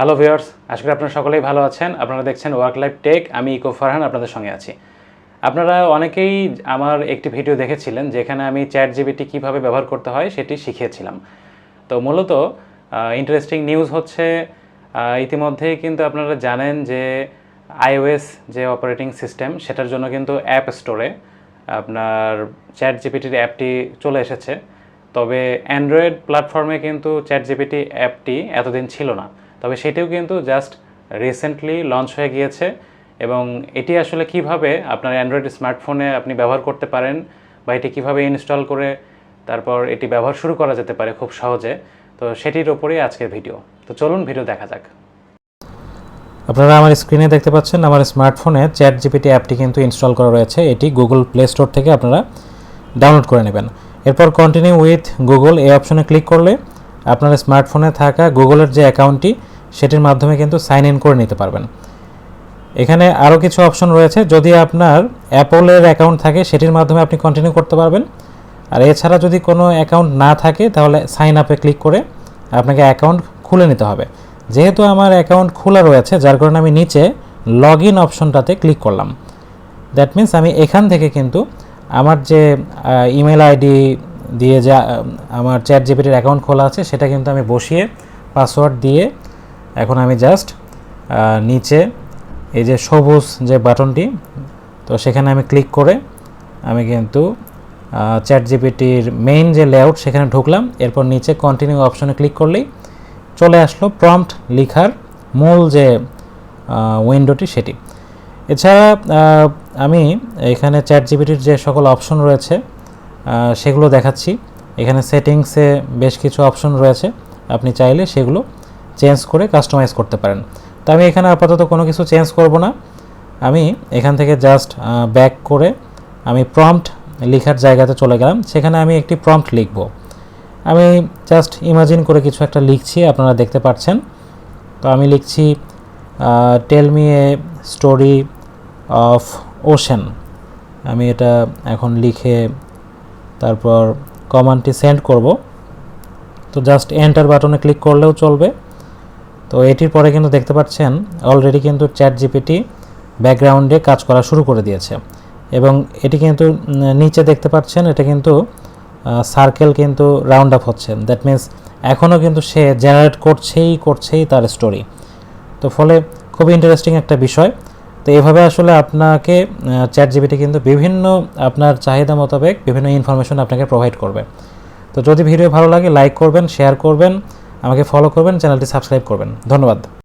Hello viewers, আশা করি আপনারা সকলেই ভালো আছেন। আপনারা দেখছেন ওয়ার্কলাইফটেক। আমি ইকো ফারহান আপনাদের সঙ্গে আছি। আপনারা অনেকেই আমার একটি ভিডিও দেখেছিলেন যেখানে আমি চ্যাটজিপিটি কীভাবে ব্যবহার করতে হয় সেটি শিখিয়েছিলাম। তো মূলত ইন্টারেস্টিং নিউজ হচ্ছে ইতিমধ্যেই কিন্তু আপনারা জানেন যে iOS যে অপারেটিং সিস্টেম সেটার জন্য কিন্তু অ্যাপ স্টোরে আপনার চ্যাটজিপিটির অ্যাপটি চলে এসেছে। তবে অ্যান্ড্রয়েড প্ল্যাটফর্মে কিন্তু চ্যাটজিপিটি অ্যাপটি এতদিন ছিল না, তবে সেটিও কিন্তু জাস্ট রিসেন্টলি লঞ্চ হয়ে গিয়েছে। এবং এটি আসলে কিভাবে আপনার অ্যান্ড্রয়েড স্মার্টফোনে আপনি ব্যবহার করতে পারেন বা এটি কীভাবে ইনস্টল করে তারপর এটি ব্যবহার শুরু করা যেতে পারে খুব সহজে, তো সেটির ওপরেই আজকের ভিডিও। তো চলুন ভিডিও দেখা যাক। আপনারা আমার স্ক্রিনে দেখতে পাচ্ছেন আমার স্মার্টফোনে চ্যাটজিপিটি অ্যাপটি কিন্তু ইনস্টল করা রয়েছে। এটি গুগল প্লে স্টোর থেকে আপনারা ডাউনলোড করে নেবেন। এরপর কন্টিনিউ উইথ গুগল এই অপশনে ক্লিক করলে আপনার স্মার্টফোনে থাকা গুগলের যে অ্যাকাউন্টটি সেটির মাধ্যমে কিন্তু সাইন ইন করে নিতে পারবেন। এখানে আরও কিছু অপশন রয়েছে। যদি আপনার অ্যাপলের অ্যাকাউন্ট থাকে সেটির মাধ্যমে আপনি কন্টিনিউ করতে পারবেন। আর এছাড়া যদি কোনো অ্যাকাউন্ট না থাকে তাহলে সাইন আপে ক্লিক করে আপনাকে অ্যাকাউন্ট খুলে নিতে হবে। যেহেতু আমার অ্যাকাউন্ট খোলা রয়েছে যার কারণে আমি নিচে লগ ইন অপশনটাতে ক্লিক করলাম। দ্যাট মিন্স আমি এখান থেকে কিন্তু আমার যে ইমেল আইডি দিয়ে যা আমার চ্যাটজিপিটির অ্যাকাউন্ট খোলা আছে সেটা কিন্তু আমি বসিয়ে পাসওয়ার্ড দিয়ে এখন আমি জাস্ট নিচে এই যে সবুজ যে বাটনটি, তো সেখানে আমি ক্লিক করে আমি কিন্তু চ্যাটজিপিটির মেইন যে লেআউট সেখানে ঢুকলাম। এরপর নিচে কন্টিনিউ অপশনে ক্লিক করলেই চলে আসলো প্রম্পট লেখার মূল যে উইন্ডোটি সেটি। এছাড়া আমি এখানে চ্যাটজিপিটির যে সকল অপশন রয়েছে সেগুলো দেখাচ্ছি। এখানে সেটিংসে বেশ কিছু অপশন রয়েছে, আপনি চাইলে সেগুলো চেঞ্জ করে কাস্টমাইজ করতে পারেন। তো আমি এখানে আপাতত কোনো কিছু চেঞ্জ করব না। আমি এখান থেকে জাস্ট ব্যাক করে আমি প্রম্পট লেখার জায়গাতে চলে গেলাম। সেখানে আমি একটি প্রম্পট লিখব। আমি জাস্ট ইমাজিন করে কিছু একটা লিখছি, আপনারা দেখতে পাচ্ছেন। তো আমি লিখছি tell me a story of ocean. আমি এটা এখন লিখে তারপর কমান্ডটি সেন্ড করব। তো জাস্ট এন্টার বাটনে ক্লিক করলেও চলবে। তো এটির পরে কিন্তু দেখতে পাচ্ছেন অলরেডি কিন্তু চ্যাটজিপিটি ব্যাকগ্রাউন্ডে কাজ করা শুরু করে দিয়েছে। এবং এটি কিন্তু নিচে দেখতে পাচ্ছেন এটা কিন্তু সার্কেল কিন্তু রাউন্ড আপ হচ্ছে। দ্যাট মিন্স এখনও কিন্তু সে জেনারেট করছেই তার স্টোরি। তো ফলে খুব ইন্টারেস্টিং একটা বিষয়। তো এভাবে আসলে আপনাকে চ্যাটজিপিটি কিন্তু বিভিন্ন আপনার চাহিদা মোতাবেক বিভিন্ন ইনফরমেশন আপনাকে প্রোভাইড করবে। তো যদি ভিডিও ভালো লাগে লাইক করবেন, শেয়ার করবেন, আমাকে ফলো করবেন, চ্যানেলটি সাবস্ক্রাইব করবেন। ধন্যবাদ।